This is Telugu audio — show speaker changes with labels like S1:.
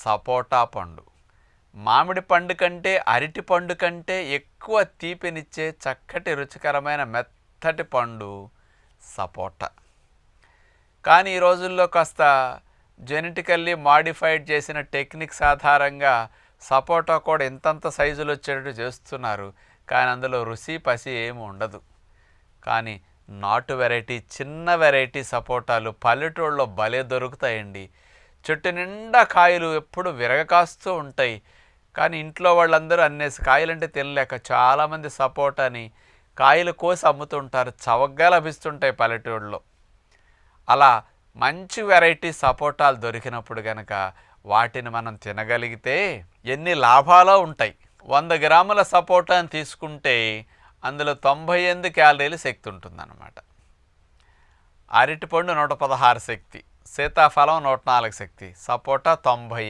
S1: సపోటా పండు. మామిడి పండు కంటే అరటి పండు కంటే ఎక్కువ తీపినిచ్చే చక్కటి రుచికరమైన మెత్తటి పండు సపోటా. కానీ ఈ రోజుల్లో కాస్త జెనెటికల్లీ మాడిఫైడ్ చేసిన టెక్నిక్స్ ఆధారంగా సపోటా కూడా ఇంతంత సైజులు వచ్చేటట్టు చేస్తున్నారు. కానీ అందులో రుచి పసి ఏమి ఉండదు. కానీ నాటు వెరైటీ, చిన్న వెరైటీ సపోటాలు పల్లెటూళ్ళలో భలే దొరుకుతాయండి. చెట్టు నిండా కాయలు ఎప్పుడు విరగకాస్తూ ఉంటాయి. కానీ ఇంట్లో వాళ్ళందరూ అన్నేసి కాయలంటే తినలేక చాలామంది సపోటాని కాయలు కోసి అమ్ముతుంటారు. చవగ్గా లభిస్తుంటాయి పల్లెటూళ్ళలో. అలా మంచి వెరైటీ సపోటాలు దొరికినప్పుడు కనుక వాటిని మనం తినగలిగితే ఎన్ని లాభాలు ఉంటాయి. 100 గ్రాముల సపోటాని తీసుకుంటే అందులో 98 క్యాలరీలు శక్తి ఉంటుందన్నమాట. అరటిపండు 116 శక్తి, సీతాఫలం 104 శక్తి, సపోటా 90.